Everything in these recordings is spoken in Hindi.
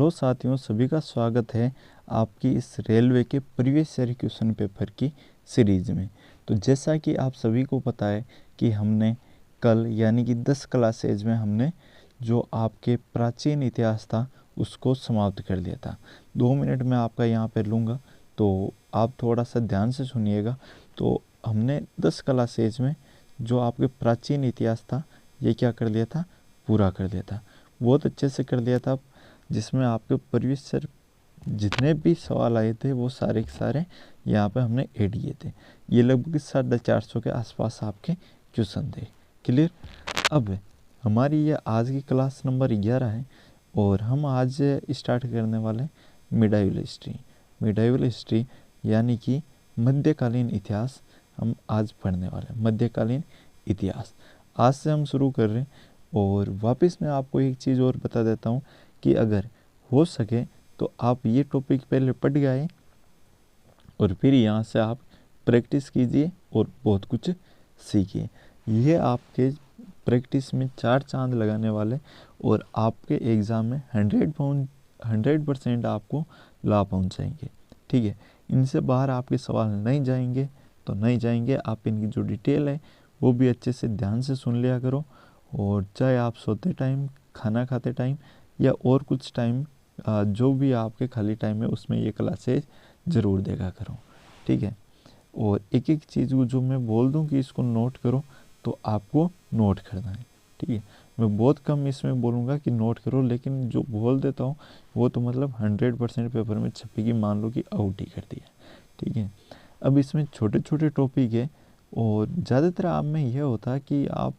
हेलो साथियों, सभी का स्वागत है आपकी इस रेलवे के प्रीवियस ईयर क्वेश्चन पेपर की सीरीज़ में। तो जैसा कि आप सभी को पता है कि हमने कल यानी कि 10 क्लासेज में हमने जो आपके प्राचीन इतिहास था उसको समाप्त कर दिया था। 2 मिनट में आपका यहाँ पे लूँगा, तो आप थोड़ा सा ध्यान से सुनिएगा। तो हमने 10 क्लासेज में जो आपके प्राचीन इतिहास था ये क्या कर दिया था, पूरा कर दिया था, बहुत अच्छे से कर दिया था, जिसमें आपके प्रीवियस ईयर जितने भी सवाल आए थे वो सारे के सारे यहाँ पे हमने ऐड किए थे। ये लगभग 450 के आसपास आपके क्वेश्चन थे। क्लियर। अब हमारी ये आज की क्लास नंबर 11 है और हम आज स्टार्ट करने वाले मिडाइवल हिस्ट्री। मिडाइवल हिस्ट्री यानी कि मध्यकालीन इतिहास हम आज पढ़ने वाले हैं। मध्यकालीन इतिहास आज से हम शुरू कर रहे हैं। और वापस मैं आपको एक चीज़ और बता देता हूँ कि अगर हो सके तो आप ये टॉपिक पहले पढ़ गए और फिर यहाँ से आप प्रैक्टिस कीजिए और बहुत कुछ सीखिए। ये आपके प्रैक्टिस में 4 चांद लगाने वाले और आपके एग्ज़ाम में 100% आपको लाभ पहुँचाएंगे। ठीक है, इनसे बाहर आपके सवाल नहीं जाएंगे तो नहीं जाएंगे। आप इनकी जो डिटेल है वो भी अच्छे से ध्यान से सुन लिया करो, और चाहे आप सोते टाइम, खाना खाते टाइम या और कुछ टाइम, जो भी आपके खाली टाइम है उसमें ये क्लासेज ज़रूर देखा करो। ठीक है, और एक एक चीज़ को जो मैं बोल दूं कि इसको नोट करो तो आपको नोट करना है। ठीक है, मैं बहुत कम इसमें बोलूँगा कि नोट करो, लेकिन जो बोल देता हूँ वो तो मतलब 100% पेपर में छपेगी, मान लो कि आउट ही कर दिया। ठीक है, अब इसमें छोटे छोटे टॉपिक है और ज़्यादातर आप में यह होता है कि आप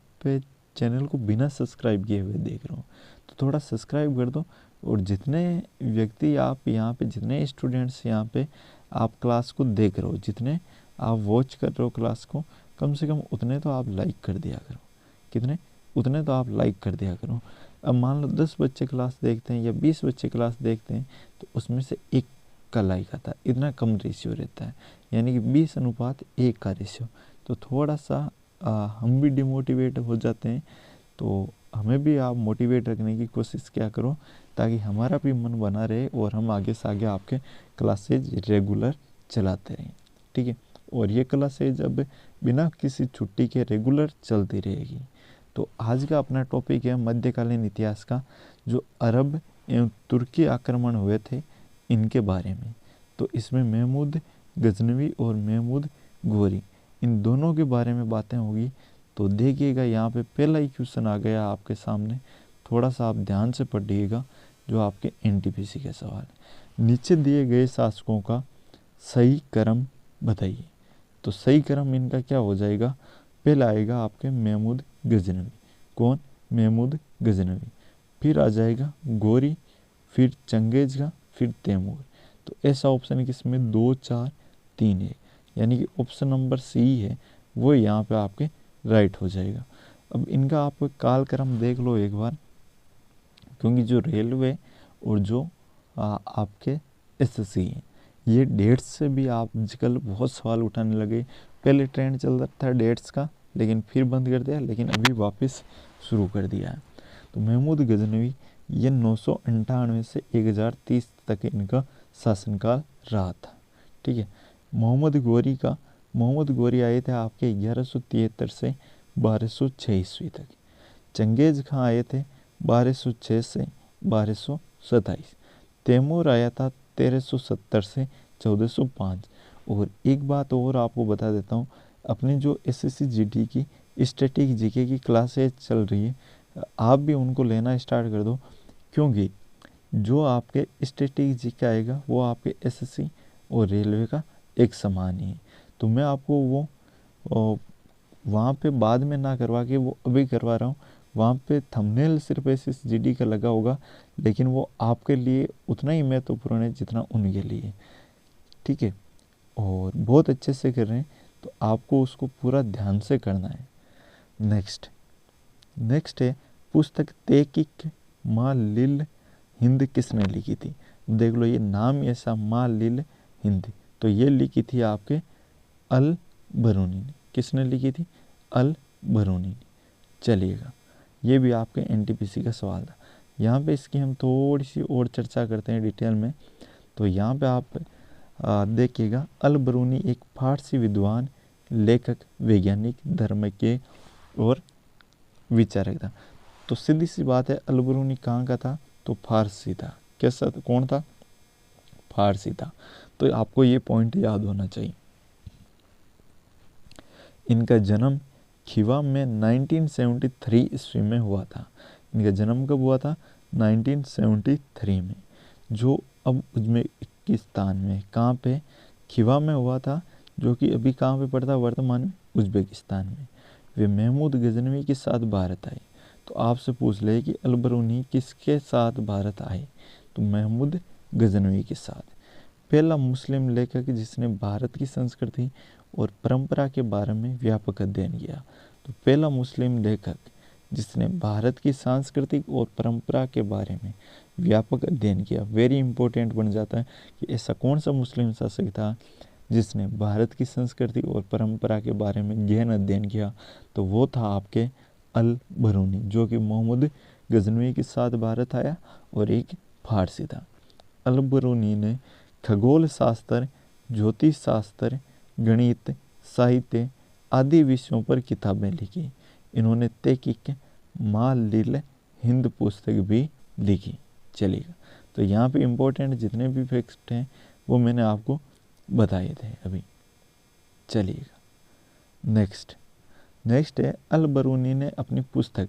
चैनल को बिना सब्सक्राइब किए हुए देख रहे हो, तो थोड़ा सब्सक्राइब कर दो। और जितने व्यक्ति आप यहाँ पे, जितने स्टूडेंट्स यहाँ पे आप क्लास को देख रहे हो, जितने आप वॉच कर रहे हो क्लास को, कम से कम उतने तो आप लाइक कर दिया करो। कितने? उतने तो आप लाइक कर दिया करो। अब मान लो 10 बच्चे क्लास देखते हैं या 20 बच्चे क्लास देखते हैं, तो उसमें से एक का लाइक आता है। इतना कम रेशियो रहता है, यानी कि 20:1 का रेशियो। तो थोड़ा सा हम भी डिमोटिवेट हो जाते हैं, तो हमें भी आप मोटिवेट रखने की कोशिश क्या करो ताकि हमारा भी मन बना रहे और हम आगे से आगे आपके क्लासेज रेगुलर चलाते रहें। ठीक है, और ये क्लासेज अब बिना किसी छुट्टी के रेगुलर चलती रहेगी। तो आज का अपना टॉपिक है मध्यकालीन इतिहास का, जो अरब एवं तुर्की आक्रमण हुए थे इनके बारे में। तो इसमें महमूद गजनवी और महमूद गोरी, इन दोनों के बारे में बातें होगी। तो देखिएगा, यहाँ पे पहला ही क्वेश्चन आ गया आपके सामने, थोड़ा सा आप ध्यान से पढ़िएगा, जो आपके एनटीपीसी के सवाल है। नीचे दिए गए शासकों का सही क्रम बताइए। तो सही क्रम इनका क्या हो जाएगा? पहला आएगा आपके महमूद गजनवी। कौन? महमूद गजनवी। फिर आ जाएगा गोरी, फिर चंगेज का, फिर तैमूर। तो ऐसा ऑप्शन किसमें? 2, 4, 3 है, यानी कि ऑप्शन नंबर सी है वो यहाँ पे आपके राइट हो जाएगा। अब इनका आप कालक्रम देख लो एक बार, क्योंकि जो रेलवे और जो आपके एसएससी है, ये डेट्स से भी आप आजकल बहुत सवाल उठाने लगे। पहले ट्रेंड चल रहा था डेट्स का, लेकिन फिर बंद कर दिया, लेकिन अभी वापस शुरू कर दिया है। तो महमूद गजनवी, ये 998 से 1030 तक इनका शासनकाल रहा था। ठीक है, मोहम्मद गोरी आए थे आपके 1173 से 1206 ईस्वी तक। चंगेज खां आए थे 1206 से 1227। तैमूर आया था 1370 से 1405। और एक बात और आपको बता देता हूँ, अपनी जो एसएससी जीडी की स्टैटिक जीके की क्लासेज चल रही है, आप भी उनको लेना स्टार्ट कर दो, क्योंकि जो आपके स्टैटिक जीके आएगा वो आपके एसएससी और रेलवे का एक समान ही है। तो मैं आपको वो वहाँ पे बाद में ना करवा के वो अभी करवा रहा हूँ। वहाँ पे थंबनेल सिर्फ एसएसजीडी का लगा होगा, लेकिन वो आपके लिए उतना ही महत्वपूर्ण है जितना उनके लिए। ठीक है, और बहुत अच्छे से कर रहे हैं, तो आपको उसको पूरा ध्यान से करना है। नेक्स्ट है पुस्तक तहकीक माँ लिल हिंद किसने लिखी थी? देख लो, ये नाम ऐसा, माँ लिल हिंद, तो ये लिखी थी आपके अल बरूनी ने। किसने लिखी थी? अल बरूनी ने। चलिएगा, ये भी आपके एनटीपीसी का सवाल था। यहाँ पे इसकी हम थोड़ी सी और चर्चा करते हैं डिटेल में। तो यहाँ पे आप देखिएगा, अल बरूनी एक फारसी विद्वान, लेखक, वैज्ञानिक, धर्म के और विचारक था। तो सीधी सी बात है, अल बरूनी कहाँ का था? तो फारसी था। कैसा, कौन था? फारसी था। तो आपको ये पॉइंट याद होना चाहिए। इनका जन्म खिवा में 1973 ईस्वी में हुआ था। इनका जन्म कब हुआ था? 1973 में, जो अब उज्बेकिस्तान में, कहाँ पे? खिवा में हुआ था, जो कि अभी कहाँ पे पड़ता? वर्तमान में उज्बेकिस्तान में। वे महमूद गजनवी के साथ भारत आए। तो आपसे पूछ ले कि अल बरूनी किसके साथ भारत आए? तो महमूद गजनवी के साथ। पहला मुस्लिम लेखक जिसने भारत की संस्कृति और परंपरा के बारे में व्यापक अध्ययन किया। तो पहला मुस्लिम लेखक जिसने भारत की सांस्कृतिक और परंपरा के बारे में व्यापक अध्ययन किया। वेरी इंपॉर्टेंट बन जाता है कि ऐसा कौन सा मुस्लिम शासक था जिसने भारत की संस्कृति और परंपरा के बारे में गहन अध्ययन किया? तो वो था आपके अल बरूनी, जो कि मोहम्मद गजनवी के साथ भारत आया और एक फारसी था। अल बरूनी ने खगोल शास्त्र, ज्योतिष शास्त्र, गणित, साहित्य आदि विषयों पर किताबें लिखी। इन्होंने तहकीक मालिल हिंद पुस्तक भी लिखी। चलिएगा, तो यहाँ पे इम्पोर्टेंट जितने भी फैक्ट हैं वो मैंने आपको बताए थे अभी। चलिएगा, नेक्स्ट है, अल बरूनी ने अपनी पुस्तक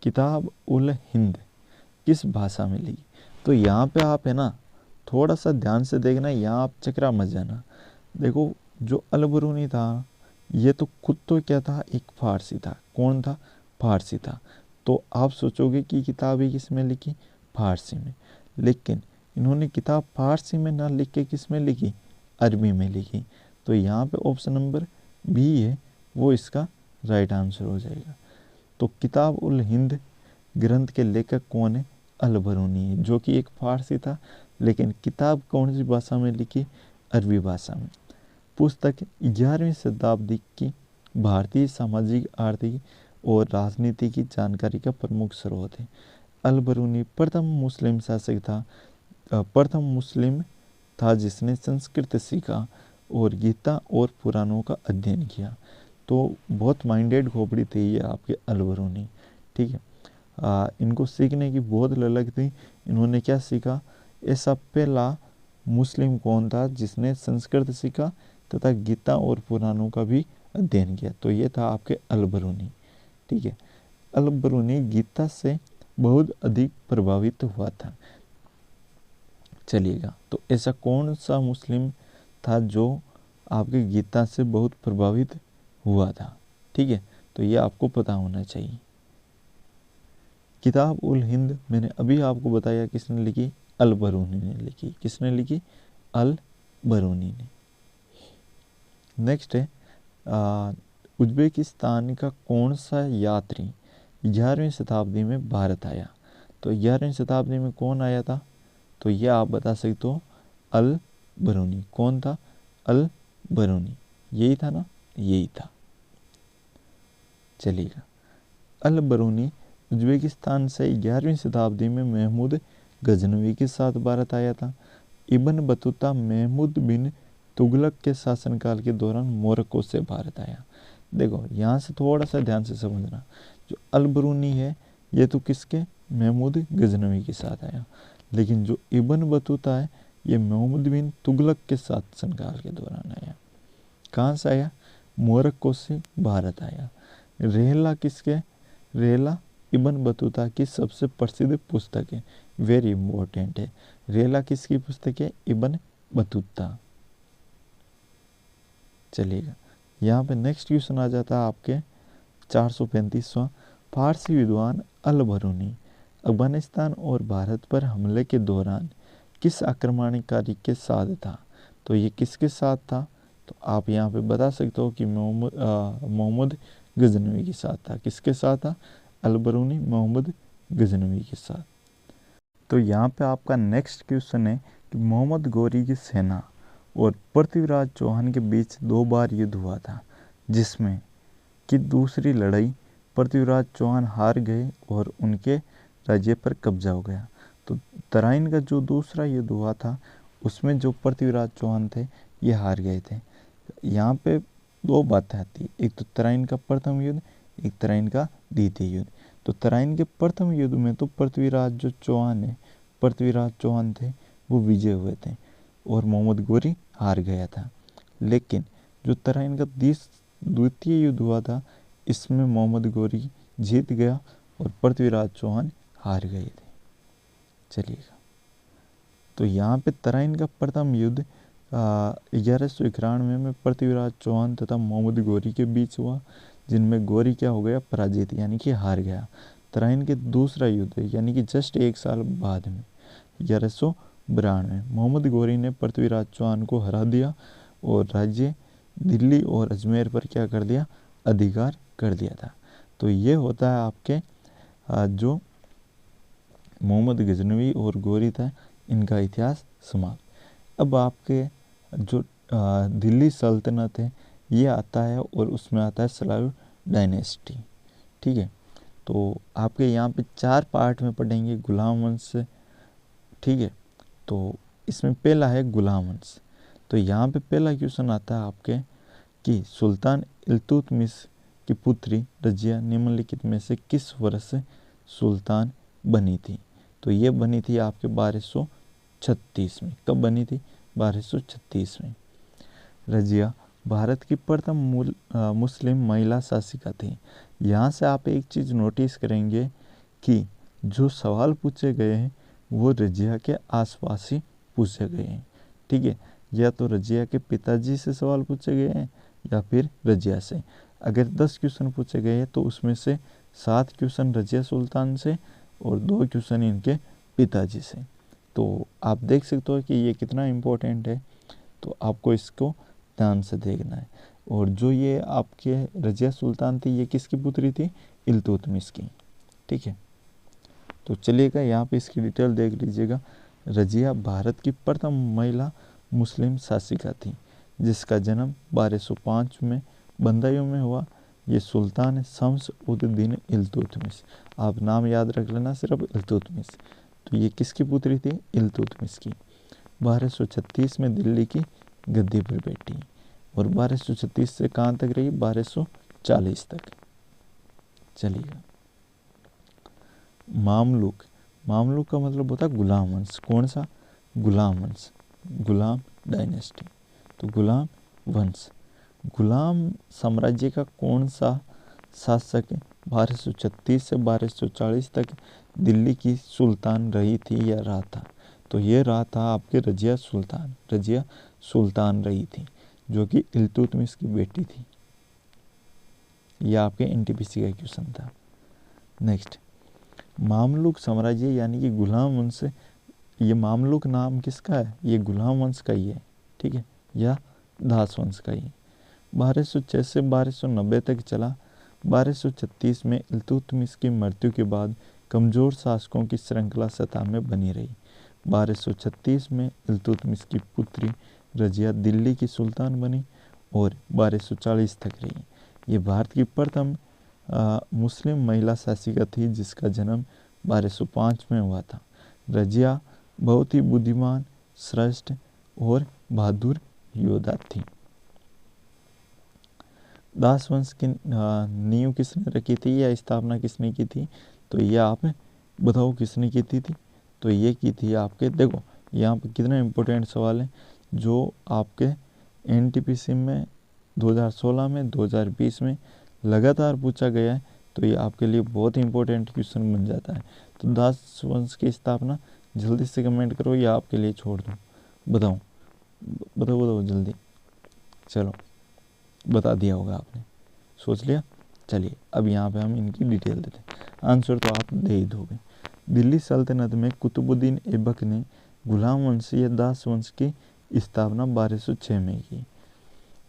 किताब उल हिंद किस भाषा में लिखी? तो यहाँ पे आप है ना थोड़ा सा ध्यान से देखना, यहाँ आप चकरा मत जाना। देखो, जो अल बरूनी था ये तो खुद तो क्या था? एक फारसी था। कौन था? फारसी था। तो आप सोचोगे कि किताब ही किस में लिखी? फारसी में। लेकिन इन्होंने किताब फारसी में ना लिख के किस में लिखी? अरबी में लिखी। तो यहाँ पे ऑप्शन नंबर बी है वो इसका राइट आंसर हो जाएगा। तो किताब उल हिंद ग्रंथ के लेखक कौन है? अल बरूनी है, जो कि एक फारसी था। लेकिन किताब कौन सी भाषा में लिखी? अरबी भाषा में। पुस्तक 11वीं शताब्दी की भारतीय सामाजिक, आर्थिक और राजनीति की जानकारी का प्रमुख स्रोत है। अल बरूनी प्रथम मुस्लिम शासक था, प्रथम मुस्लिम था जिसने संस्कृत सीखा और गीता और पुराणों का अध्ययन किया। तो बहुत माइंडेड खोपड़ी थी ये आपके अल बरूनी। ठीक है, इनको सीखने की बहुत ललक थी। इन्होंने क्या सीखा? ऐसा पहला मुस्लिम कौन था जिसने संस्कृत सीखा तथा गीता और पुराणों का भी अध्ययन किया? तो ये था आपके अल बरूनी। ठीक है, अल बरूनी गीता से बहुत अधिक प्रभावित हुआ था। चलिएगा, तो ऐसा कौन सा मुस्लिम था जो आपके गीता से बहुत प्रभावित हुआ था? ठीक है, तो ये आपको पता होना चाहिए। किताब उल हिंद मैंने अभी आपको बताया किसने लिखी? अल बरूनी ने लिखी। किसने लिखी? अल बरूनी ने। नेक्स्ट है, उज्बेकिस्तान का कौन सा यात्री 11वीं शताब्दी में भारत आया? तो 11वीं शताब्दी में कौन आया था? तो ये आप बता सकते हो, अल बरूनी। कौन था? अल बरूनी। यही था ना? यही था। चलिएगा, अल बरूनी उज्बेकिस्तान से 11वीं शताब्दी में महमूद गजनवी के साथ भारत आया था। इब्न बतूता महमूद बिन तुगलक के शासनकाल के दौरान मोरक्को से भारत आया। देखो, यहाँ से थोड़ा सा ध्यान से समझना, जो अल बरूनी है ये तो किसके? महमूद गजनवी के साथ आया। लेकिन जो इब्न बतूता है ये महमूद बिन तुगलक के शासनकाल के दौरान आया। कहाँ से आया? मोरक्को से भारत आया। रेहला किसके? रेहला इब्न बतूता की सबसे प्रसिद्ध पुस्तक है। वेरी इंपॉर्टेंट है। रेहला किसकी पुस्तक है? Ibn Battuta. चलिएगा, यहाँ पे नेक्स्ट क्वेश्चन आ जाता है आपके 435वां। फारसी विद्वान अल बरूनी अफगानिस्तान और भारत पर हमले के दौरान किस आक्रमणकारी के साथ था? तो ये किसके साथ था? तो आप यहाँ पे बता सकते हो कि मोहम्मद गजनवी के साथ था। किसके साथ था? अल बरूनी मोहम्मद गजनवी के साथ। तो यहाँ पे आपका नेक्स्ट क्वेश्चन है कि मोहम्मद गौरी की सेना और पृथ्वीराज चौहान के बीच 2 बार युद्ध हुआ था, जिसमें कि दूसरी लड़ाई पृथ्वीराज चौहान हार गए और उनके राज्य पर कब्जा हो गया। तो तराइन का जो दूसरा युद्ध हुआ था उसमें जो पृथ्वीराज चौहान थे ये हार गए थे। यहाँ पे दो बातें आती, एक तो तराइन का प्रथम युद्ध, एक तराइन का द्वितीय युद्ध। तो तराइन के प्रथम युद्ध में तो पृथ्वीराज चौहान थे वो विजय हुए थे और मोहम्मद गोरी हार गया था। लेकिन जो तराइन का द्वितीय युद्ध हुआ था इसमें मोहम्मद गोरी जीत गया और पृथ्वीराज चौहान हार गए थे। चलिएगा, तो यहाँ पे तराइन का प्रथम युद्ध 1191 में पृथ्वीराज चौहान तथा मोहम्मद गोरी के बीच हुआ, जिनमें गोरी क्या हो गया, पराजित यानी कि हार गया। तराइन के दूसरा युद्ध यानी कि जस्ट एक साल बाद में 1192 मोहम्मद गोरी ने पृथ्वीराज चौहान को हरा दिया और राज्य दिल्ली और अजमेर पर क्या कर दिया, अधिकार कर दिया था। तो ये होता है आपके जो मोहम्मद गजनवी और गोरी था इनका इतिहास समाप्त। अब आपके जो दिल्ली सल्तनत है ये आता है और उसमें आता है सलायू डायनेस्टी। ठीक है, तो आपके यहाँ पे 4 पार्ट में पढ़ेंगे गुलाम वंश। ठीक है, तो इसमें पहला है गुलाम वंश। तो यहाँ पे पहला क्वेश्चन आता है आपके कि सुल्तान इल्तुतमिश की पुत्री रजिया निम्नलिखित में से किस वर्ष सुल्तान बनी थी। तो ये बनी थी आपके 1236 में। कब बनी थी, 1236 में। रजिया भारत की प्रथम मुस्लिम महिला शासिका थी। यहाँ से आप एक चीज़ नोटिस करेंगे कि जो सवाल पूछे गए हैं वो रजिया के आसपास ही पूछे गए हैं। ठीक है, या तो रजिया के पिताजी से सवाल पूछे गए हैं या फिर रजिया से। अगर 10 क्वेश्चन पूछे गए हैं तो उसमें से 7 क्वेश्चन रजिया सुल्तान से और 2 क्वेश्चन इनके पिताजी से। तो आप देख सकते हो कि ये कितना इम्पोर्टेंट है, तो आपको इसको ध्यान से देखना है। और जो ये आपके रजिया सुल्तान थी ये किसकी पुत्री थी, इल्तुतमिश की। ठीक है, तो चलिएगा यहाँ पे इसकी डिटेल देख लीजिएगा। रजिया भारत की प्रथम महिला मुस्लिम शासिका थी जिसका जन्म 1205 में बंदायूं में हुआ। ये सुल्तान शम्स उद दीन इल्तुतमिश, आप नाम याद रख लेना सिर्फ इल्तुतमिश। तो ये किसकी पुत्री थी, इल्तुतमिश की। 1236 में दिल्ली की गद्दी पर बैठी और 1236 से कहाँ तक रही, 1240 तक। चलिएगा, मामलुक का मतलब होता है गुलाम वंश। कौन सा, गुलाम वंश, गुलाम डायनेस्टी। तो गुलाम वंश, गुलाम साम्राज्य का कौन सा शासक 1236 से 1240 तक दिल्ली की सुल्तान रही थी या रहा था। तो ये रहा था आपके रजिया सुल्तान रही थी जो कि इल्तुतमिश की बेटी थी। यह आपके एनटीपीसी का क्वेश्चन था। नेक्स्ट, मामलुक साम्राज्य यानी कि गुलाम वंश, ये मामलुक नाम किसका है, ये गुलाम वंश का ही है। ठीक है, या दास वंश का ही। 1206 से 1290 तक चला। 1236 में इल्तुतमिश की मृत्यु के बाद कमज़ोर शासकों की श्रृंखला सतह में बनी रही। 1236 में इल्तुतमिश की पुत्री रजिया दिल्ली की सुल्तान बनी और 1240 तक रही। ये भारत की प्रथम मुस्लिम महिला शासिका थी जिसका जन्म 1205 में हुआ था। रजिया बहुत ही बुद्धिमान, श्रेष्ठ और बहादुर योद्धा थी। दास वंश की नींव किसने रखी थी या स्थापना किसने की थी, तो ये आप बताओ किसने की थी। तो ये की थी आपके, देखो यहाँ पे कितना इम्पोर्टेंट सवाल है जो आपके एनटीपीसी में 2016 में 2020 में लगातार पूछा गया है। तो ये आपके लिए बहुत ही इम्पोर्टेंट क्वेश्चन बन जाता है। तो दास वंश की स्थापना जल्दी से कमेंट करो या आपके लिए छोड़ दूँ, बताओ जल्दी। चलो, बता दिया होगा आपने, सोच लिया। चलिए अब यहाँ पे हम इनकी डिटेल देते हैं। आंसर तो आप दे ही दोगे। दिल्ली सल्तनत में कुतुबुद्दीन ऐबक ने गुलाम वंश या दास वंश की स्थापना 1206 में की।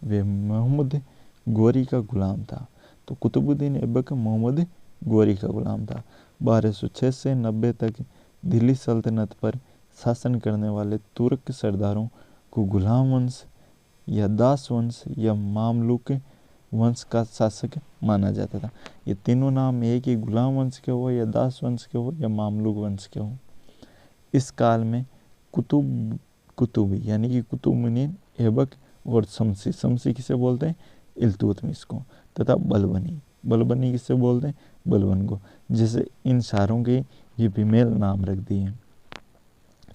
वे मोहम्मद गोरी का गुलाम था। तो कुतुबुद्दीन ऐबक मोहम्मद गोरी का गुलाम था। 1206 से 90 तक दिल्ली सल्तनत पर शासन करने वाले तुर्क सरदारों को गुलाम वंश या दास वंश या मामलुक वंश का शासक माना जाता था। ये तीनों नाम एक ही गुलाम वंश के हो या दास वंश के हो या मामलुक वंश के हो। इस काल में कुतुब यानी कि कुतुबुद्दीन ऐबक और शमसी किसे बोलते हैं, इल्तुतमिश को, तथा बलबनी किसे बोलते हैं, बलबन को। जैसे इन सारों के ये फीमेल नाम रख दिए,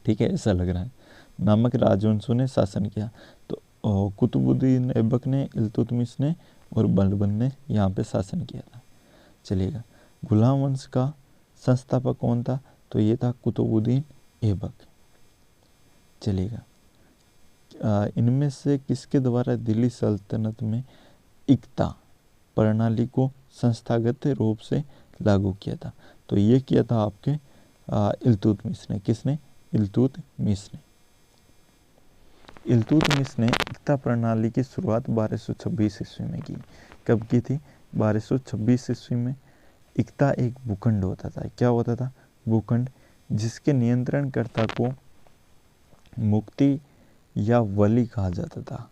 ठीक है, ऐसा लग रहा है। नामक राजवंशों ने शासन किया। तो कुतुबुद्दीन ऐबक ने, इल्तुतमिश ने और बलबन ने यहाँ पे शासन किया था। चलिएगा, गुलाम वंश का संस्थापक कौन था, तो ये था कुतुबुद्दीन ऐबक। चलिएगा, इनमें से किसके द्वारा दिल्ली सल्तनत में इक्ता प्रणाली को संस्थागत रूप से लागू किया था, तो ये किया था आपके इल्तुतमिश ने। किसने, इल्तुतमिश ने। इल्तुतमिश ने इक्ता प्रणाली की शुरुआत 1226 ईस्वी में की। कब की थी, 1226 ईस्वी में। इक्ता एक भूखंड होता था। क्या होता था, भूखंड, जिसके नियंत्रणकर्ता को मुक्ति या वली कहा जाता था,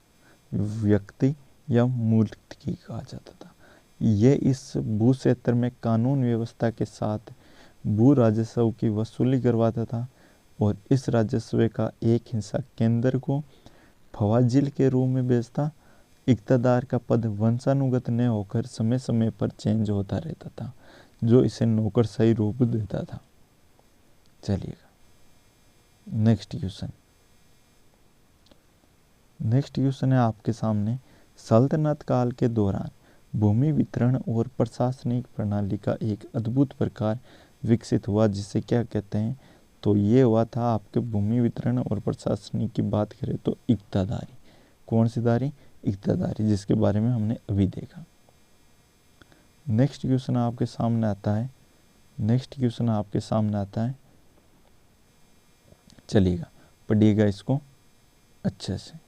व्यक्ति या मूर्ति कहा जाता था। ये इस भू क्षेत्र में कानून व्यवस्था के साथ भू राजस्व की वसूली करवाता था और इस राजस्व का एक हिस्सा केंद्र को फवाजिल के रूप में बेचता। इक्तदार का पद वंशानुगत न होकर समय समय पर चेंज होता रहता था, जो इसे नौकरशाही रूप देता था। चलिएगा, नेक्स्ट क्वेश्चन है आपके सामने। सल्तनत काल के दौरान भूमि वितरण और प्रशासनिक प्रणाली का एक अद्भुत प्रकार विकसित हुआ, जिसे क्या कहते हैं, तो ये हुआ था आपके भूमि वितरण और प्रशासनिक की बात करें तो इक्तादारी। कौन सी दारी, इक्तादारी, जिसके बारे में हमने अभी देखा। नेक्स्ट क्वेश्चन आपके सामने आता है। चलिएगा, पढ़िएगा इसको अच्छे से।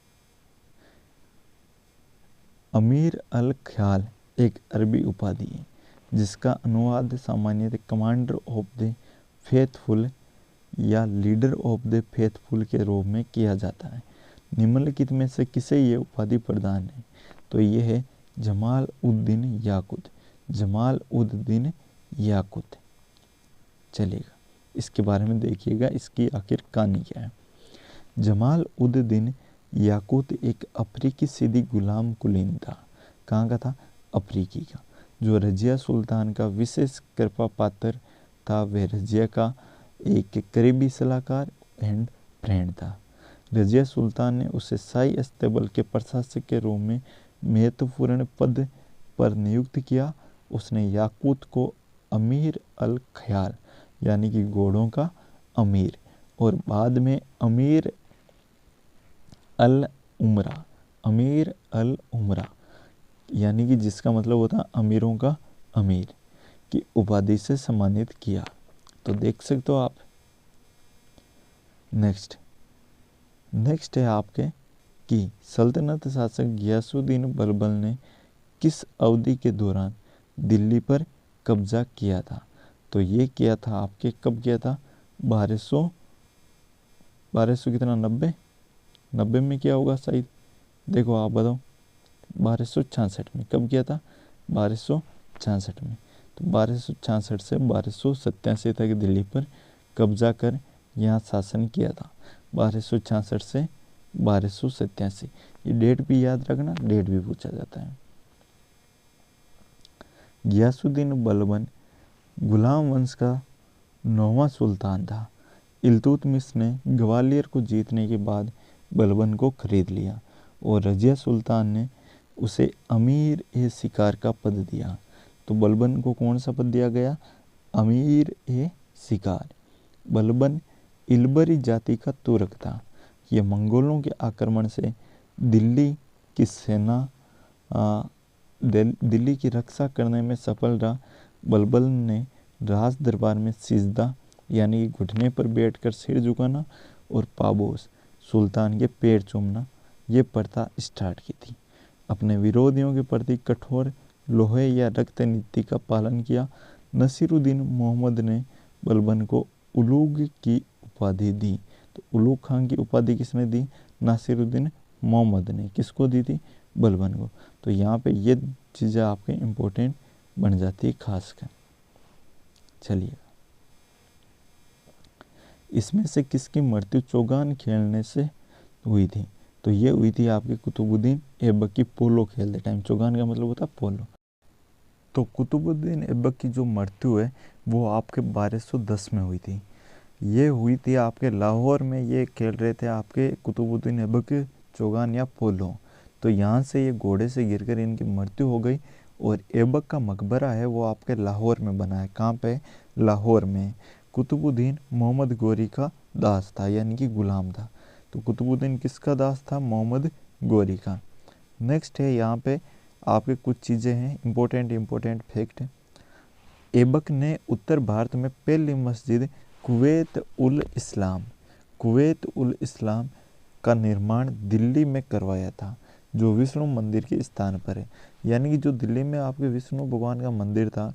अमीर अल ख्याल एक अरबी उपाधि है जिसका अनुवाद सामान्यतः कमांडर ऑफ द फेथफुल या लीडर ऑफ द फेथफुल के रूप में किया जाता है। निम्नलिखित में से किसे ये उपाधि प्रदान है, तो ये है जमाल उद दीन याकुत। चलिएगा, इसके बारे में देखिएगा, इसकी आखिर कहानी क्या है। जमाल उद दीन याकूत एक अफ्रीकी सिद्दी गुलाम कुलीन था। कहाँ का था, अफ्रीकी का, जो रजिया सुल्तान का विशेष कृपा पात्र था। वह रजिया का एक करीबी सलाहकार एंड फ्रेंड था। रजिया सुल्तान ने उसे शाही अस्तबल के प्रशासक के रूप में महत्वपूर्ण पद पर नियुक्त किया। उसने याकूत को अमीर अल ख्याल यानी कि घोड़ों का अमीर और बाद में अमीर अल उमरा यानी कि जिसका मतलब होता है अमीरों का अमीर की उपाधि से सम्मानित किया। तो देख सकते हो आप। नेक्स्ट है आपके कि सल्तनत शासक गियासुद्दीन बलबन ने किस अवधि के दौरान दिल्ली पर कब्जा किया था, तो ये किया था आपके, कब किया था, 1200 कितना, 90 में किया होगा शायद, देखो आप बताओ, 1266 में। कब किया था, 1266 में। तो 1266 से 1287 तक दिल्ली पर कब्जा कर यहाँ शासन किया था। 1266 से 1287, ये डेट भी याद रखना, डेट भी पूछा जाता है। गियासुद्दीन बलबन गुलाम वंश का 9वां सुल्तान था। इल्तुतमिश ने ग्वालियर को जीतने के बाद बलबन को खरीद लिया और रजिया सुल्तान ने उसे अमीर ए शिकार का पद दिया। तो बलबन को कौन सा पद दिया गया, अमीर ए शिकार। बलबन इल्बरी जाति का तुर्क था। यह मंगोलों के आक्रमण से दिल्ली की रक्षा करने में सफल रहा। बलबन ने राज दरबार में सिजदा यानी कि घुटने पर बैठकर सिर झुकाना और पाबोस सुल्तान के पैर चूमना ये प्रथा स्टार्ट की थी। अपने विरोधियों के प्रति कठोर लोहे या रक्त नीति का पालन किया। नसीरुद्दीन मोहम्मद ने बलबन को उलूग की उपाधि दी। तो उलूग खान की उपाधि किसने दी, नासिरुद्दीन मोहम्मद ने। किसको दी थी, बलबन को। तो यहाँ पे ये चीज़ें आपके इम्पोर्टेंट बन जाती है खासकर। चलिए, इसमें से किसकी मृत्यु चौगान खेलने से हुई थी? तो ये हुई थी आपके कुतुबुद्दीन ऐबक की पोलो खेलते टाइम। चौगान का मतलब होता है पोलो। तो कुतुबुद्दीन ऐबक की जो मृत्यु है वो आपके 1210 में हुई थी। ये हुई थी आपके लाहौर में। ये खेल रहे थे आपके कुतुबुद्दीन ऐबक चौगान या पोलो। तो यहाँ से ये घोड़े से गिरकर इनकी मृत्यु हो गई। और ऐबक का मकबरा है वो आपके लाहौर में बना है। कहाँ पे? लाहौर में। कुतुबुद्दीन मोहम्मद गोरी का दास था, यानी कि गुलाम था। तो कुतुबुद्दीन किसका दास था? मोहम्मद गोरी का। नेक्स्ट है यहाँ पे आपके कुछ चीज़ें हैं इम्पोर्टेंट फैक्ट। ऐबक ने उत्तर भारत में पहली मस्जिद कुवैत उल इस्लाम का निर्माण दिल्ली में करवाया था, जो विष्णु मंदिर के स्थान पर है। यानी कि जो दिल्ली में आपके विष्णु भगवान का मंदिर था,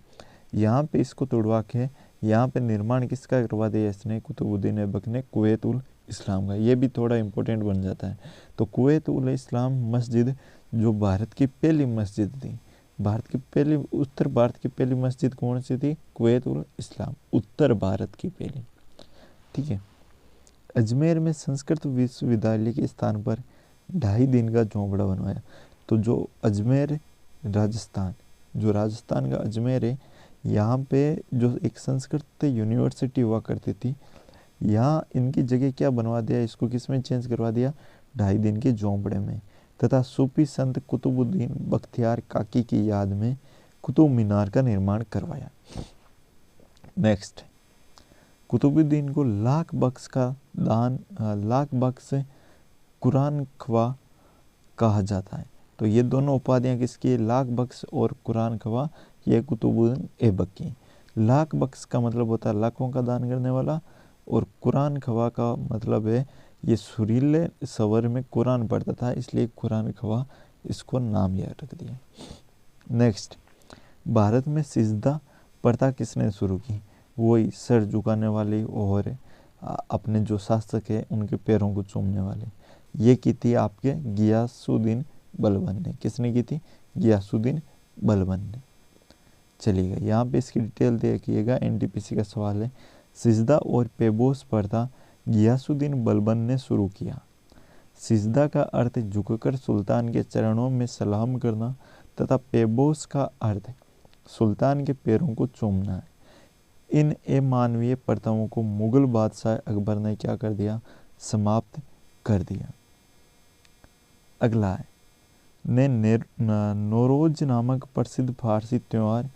यहाँ पे इसको तोड़वा के यहाँ पे निर्माण किसका करवा दिया इसने? कुतुबुद्दीन ऐबक ने कुवैत उल इस्लाम का। ये भी थोड़ा इम्पोर्टेंट बन जाता है। तो कुवैत उल इस्लाम मस्जिद जो भारत की पहली मस्जिद थी, उत्तर भारत की पहली मस्जिद कौन सी थी? कुवैत उल इस्लाम, उत्तर भारत की पहली। ठीक है। अजमेर में संस्कृत विश्वविद्यालय के स्थान पर 2.5 दिन का झोंपड़ा बनवाया। तो जो अजमेर राजस्थान का अजमेर है, यहाँ पे जो एक संस्कृत यूनिवर्सिटी हुआ करती थी, यहाँ इनकी जगह क्या बनवा दिया? इसको किस में चेंज करवा दिया? 2.5 दिन के झोंपड़े में। तथा सूफी संत कुतुबुद्दीन बख्तियार काकी की याद में कुतुब मीनार का निर्माण करवाया। नेक्स्ट, कुतुबुद्दीन को लाख बख्श कुरान ख्वा कहा जाता है। तो ये दोनों उपाधियां किसकी? लाख बख्श और कुरान ख्वा, ये कुतुबुद्दीन ऐबक की। लाख बख्श का मतलब होता है लाखों का दान करने वाला, और कुरान ख्वा का मतलब है ये सुरीले स्वर में कुरान पढ़ता था, इसलिए कुरान ख्वा इसको नाम यह रख दिया। नेक्स्ट, भारत में सिजदा प्रथा किसने शुरू की? वही सर झुकाने वाली और अपने जो शासक है उनके पैरों को चूमने वाले। ये की थी आपके गियासुद्दीन बलबन ने। किसने की थी? गियासुद्दीन बलबन ने। चलिएगा, यहाँ पे इसकी डिटेल देखिएगा, एनटीपीसी का सवाल है। सिजदा और पेबोस प्रथा गियासुद्दीन बलबन ने शुरू किया। सिजदा का अर्थ झुककर सुल्तान के चरणों में सलाम करना तथा पेबोस का अर्थ सुल्तान के पैरों को चूमना है। इन अमानवीय प्रथाओं को मुगल बादशाह अकबर ने क्या कर दिया? समाप्त कर दिया। अगला है नौरोज नामक प्रसिद्ध फारसी त्योहार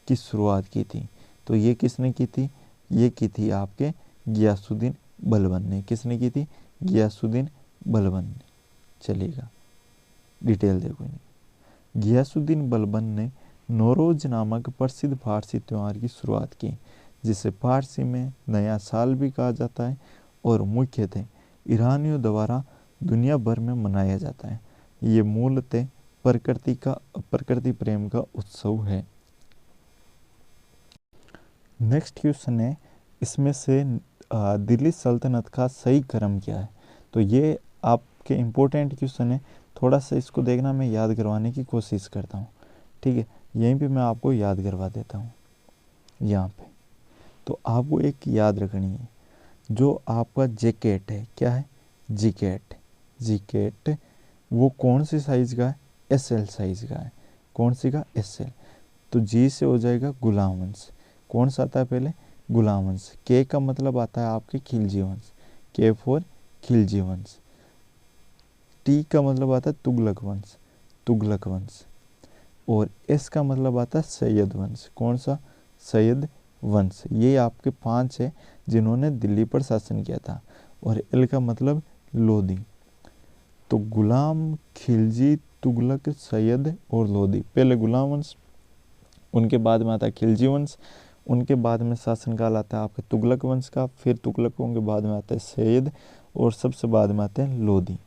की शुरुआत की थी। तो ये किसने की थी? ये की थी आपके गियासुद्दीन बलबन ने। किसने की थी? गियासुद्दीन बलबन ने। चलिएगा, डिटेल देखो। गियासुद्दीन बलबन ने नौरोज नामक प्रसिद्ध फारसी त्यौहार की शुरुआत की, जिसे फारसी में नया साल भी कहा जाता है और मुख्यतः ईरानियों द्वारा दुनिया भर में मनाया जाता है। ये मूलतः प्रकृति प्रेम का उत्सव है। नेक्स्ट क्वेश्चन है, इसमें से दिल्ली सल्तनत का सही क्रम क्या है? तो ये आपके इम्पोर्टेंट क्वेश्चन है, थोड़ा सा इसको देखना, मैं याद करवाने की कोशिश करता हूँ। ठीक है, यहीं पे मैं आपको याद करवा देता हूँ। यहाँ पे तो आपको एक याद रखनी है, जो आपका जैकेट है, क्या है? जिकेट वो कौन सी साइज का है? SL साइज का है। कौन सी का? SL। तो जी से हो जाएगा गुलाम वंश। कौन सा आता है पहले? गुलाम वंश। के का मतलब आता है आपके खिलजी वंश, के फॉर खिलजी वंश। टी का मतलब आता है तुगलक वंश। और एस का मतलब आता है सैयद वंश। कौन सा? सैयद वंश। ये आपके 5 है जिन्होंने दिल्ली पर शासन किया था। और एल का मतलब लोधी। तो गुलाम, खिलजी, तुगलक, सैयद और लोधी। पहले गुलाम वंश, उनके बाद में आता है खिलजी वंश, उनके बाद में शासनकाल आता है आपके तुगलक वंश का, फिर तुगलकों के बाद में आता है सैयद, और सबसे बाद में आते हैं लोधी।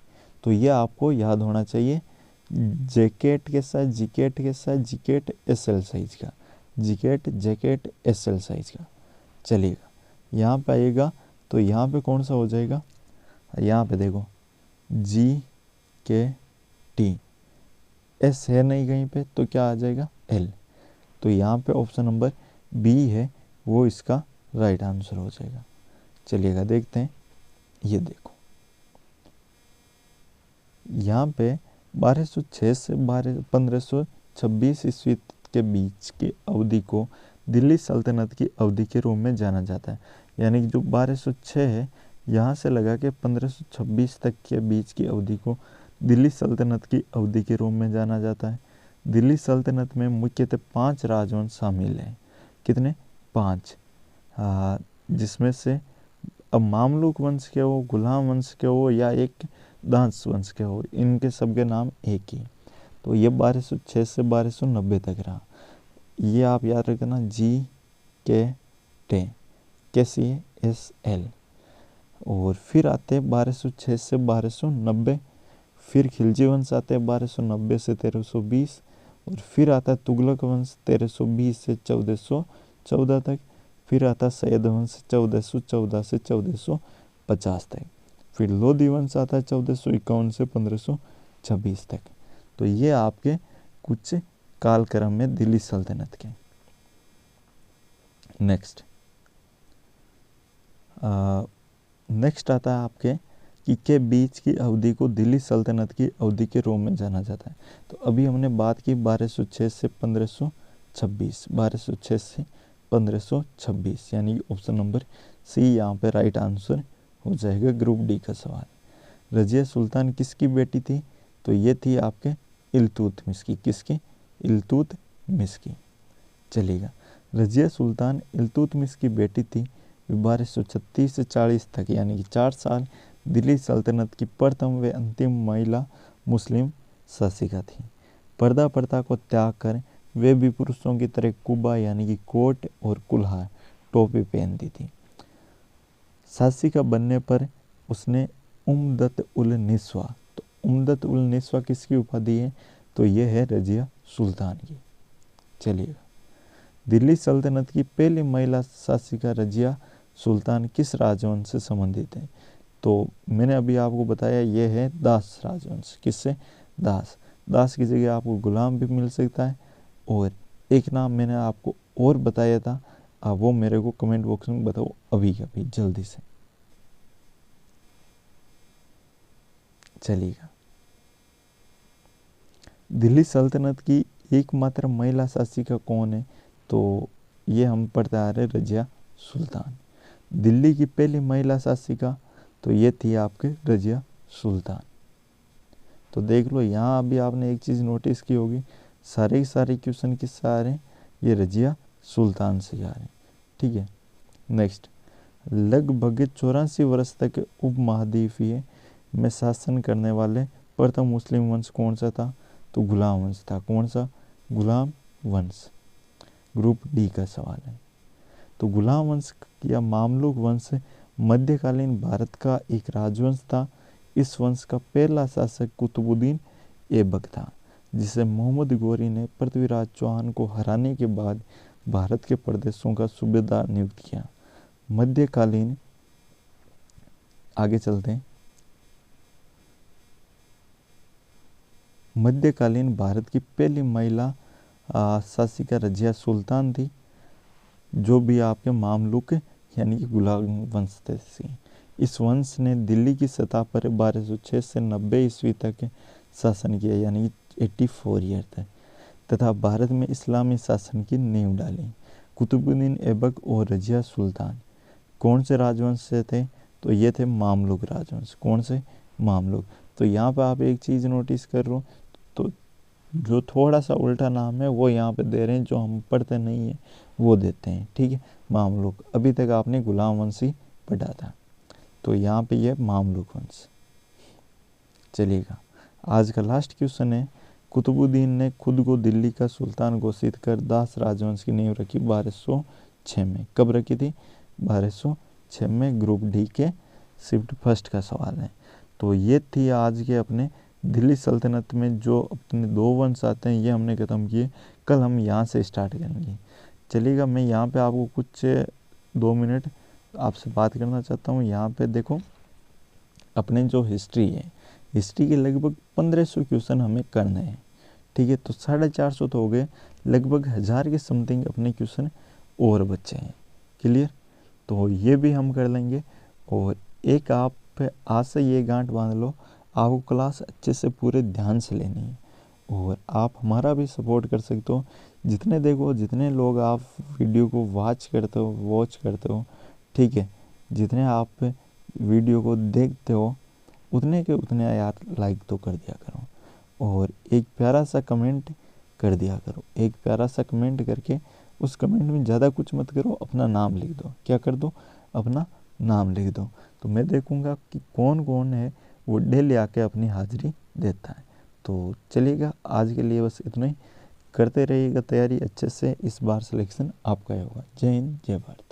तो ये आपको याद होना चाहिए। जैकेट जिकेट SL साइज का, जैकेट SL साइज का। चलिएगा, यहाँ पे आइएगा तो यहाँ पे कौन सा हो जाएगा? यहाँ पे देखो GKT, एस है नहीं कहीं पे, तो क्या आ जाएगा एल। तो यहाँ पे ऑप्शन नंबर बी है वो इसका राइट आंसर हो जाएगा। चलिएगा देखते हैं। ये देखो यहाँ पे 1206 से 1526 ईस्वी के बीच की अवधि को दिल्ली सल्तनत की अवधि के रूप में जाना जाता है। यानी कि जो 1206 है यहाँ से लगा के 1526 तक के बीच की अवधि को दिल्ली सल्तनत की अवधि के रूप में जाना जाता है। दिल्ली सल्तनत में मुख्यतः 5 राजवंश शामिल हैं। कितने? 5। जिसमें से अब मामलुक वंश के हो, गुलाम वंश के हो या एक दास वंश के हो, इनके सबके नाम एक ही। तो ये 1206 से 1290 तक रहा। ये आप याद रखना जी के टे कैसी है एस एल। और फिर आते हैं 1206 से 1290, फिर खिलजी वंश आते हैं 1290 से 1320, और फिर आता है तुगलक वंश 1320 से 1414 तक, फिर आता सैयद वंश 1414 से 1450 तक, फिर लोधी वंश आता है 1451 से 1526 तक। तो ये आपके कुछ कालक्रम में दिल्ली सल्तनत के। नेक्स्ट आता है आपके कि के बीच की अवधि को दिल्ली सल्तनत की अवधि के रूप में जाना जाता है। तो अभी हमने बात की 1206 से 1526, 1206 से 1526, यानी ऑप्शन नंबर सी यहाँ पे राइट आंसर हो जाएगा ग्रुप डी का सवाल। रजिया सुल्तान किसकी बेटी थी? तो ये थी आपके इल्तुतमिश की। किसकी? इल्तुतमिश की। चलिएगा, रजिया सुल्तान इल्तुतमिश की बेटी थी। 1236 से 40 तक यानी कि 4 साल दिल्ली सल्तनत की प्रथम व अंतिम महिला मुस्लिम शासिका थी। पर्दा प्रथा को त्याग कर वे भी पुरुषों की तरह कुबा यानी कि कोट और कुल्हा टोपी पहनती थी। शासिका बनने पर उसने उम्दत उल निस्वा, तो उम्दत उल निस्वा किसकी उपाधि है? तो ये है रजिया सुल्तान की। चलिएगा, दिल्ली सल्तनत की पहली महिला शासिका रजिया सुल्तान किस राजवंश से संबंधित है? तो मैंने अभी आपको बताया ये है दास राजवंश। किससे? दास। दास की जगह आपको गुलाम भी मिल सकता है। और एक नाम मैंने आपको और बताया था, आप वो मेरे को कमेंट बॉक्स में बताओ अभी जल्दी से। चलिएगा, दिल्ली सल्तनत की एकमात्र महिला शासिका कौन है? तो ये हम पढ़ते आ रहे रजिया सुल्तान। दिल्ली की पहली महिला शासिका तो ये थी आपके रजिया सुल्तान। तो देख लो, यहाँ अभी आपने एक चीज़ नोटिस की होगी, सारे क्वेश्चन किससे आ रहे हैं? ये रजिया सुल्तान से आ रहे हैं। ठीक है, नेक्स्ट, लगभग 84 वर्ष तक उपमहाद्वीपीय में शासन करने वाले प्रथम मुस्लिम वंश कौन सा था? तो गुलाम वंश था। कौन सा? गुलाम वंश। ग्रुप डी का सवाल है। तो गुलाम वंश या मामलुक वंश मध्यकालीन भारत का एक राजवंश था। इस वंश का पहला शासक कुतुबुद्दीन ऐबक था, जिसे मोहम्मद गौरी ने पृथ्वीराज चौहान को हराने के बाद भारत के प्रदेशों का सूबेदार नियुक्त किया। मध्यकालीन, आगे चलते हैं, मध्यकालीन भारत की पहली महिला शासिका रजिया सुल्तान थी, जो भी आपके मामलुक यानी कि गुलाम वंश थे। इस वंश ने दिल्ली की सतह पर 1206 से 90 ईस्वी तक शासन किया, यानी कि 84 ईयर तक, तथा भारत में इस्लामी शासन की नींव डाली। कुतुबुद्दीन ऐबक और रजिया सुल्तान कौन से राजवंश से थे? तो ये थे मामलुक राजवंश। कौन से? मामलुक। तो यहाँ पर आप एक चीज़ नोटिस कर लो, तो जो थोड़ा सा उल्टा नाम है वो यहाँ पे दे रहे हैं, जो हम पढ़ते नहीं है वो देते हैं। ठीक है, मामलुक। अभी तक आपने गुलाम वंश ही पढ़ा था, तो यहाँ पे ये मामलुक वंश। चलिएगा, आज का लास्ट क्वेश्चन है, कुतुबुद्दीन ने खुद को दिल्ली का सुल्तान घोषित कर दास राजवंश की नींव रखी 1206 में। कब रखी थी? 1206 में। ग्रुप डी के शिफ्ट फर्स्ट का सवाल है। तो ये थी आज के अपने दिल्ली सल्तनत में जो अपने 2 वंश आते हैं, ये हमने ख़त्म किए। कल हम यहाँ से स्टार्ट करेंगे। चलिएगा, मैं यहाँ पे आपको कुछ 2 मिनट आपसे बात करना चाहता हूँ। यहाँ पे देखो, अपने जो हिस्ट्री है, हिस्ट्री के लगभग 1500 क्वेश्चन हमें करने हैं। ठीक है। तो 450 तो हो गए, लगभग 1000 के समथिंग अपने क्वेश्चन और बचे हैं। क्लियर, तो ये भी हम कर लेंगे। और एक आप आज से ये गांठ बांध लो, आपको क्लास अच्छे से पूरे ध्यान से लेनी है। और आप हमारा भी सपोर्ट कर सकते हो, जितने देखो जितने लोग आप वीडियो को वॉच करते हो, ठीक है, जितने आप वीडियो को देखते हो उतने के उतने यार लाइक तो कर दिया करो, और एक प्यारा सा कमेंट कर दिया करो। एक प्यारा सा कमेंट करके उस कमेंट में ज़्यादा कुछ मत करो, अपना नाम लिख दो। क्या कर दो, अपना नाम लिख दो। तो मैं देखूंगा कि कौन कौन है वो डेली आके अपनी हाजिरी देता है। तो चलिएगा, आज के लिए बस इतना ही। करते रहिएगा तैयारी अच्छे से, इस बार सिलेक्शन आपका ही होगा। जय हिंद, जय भारत।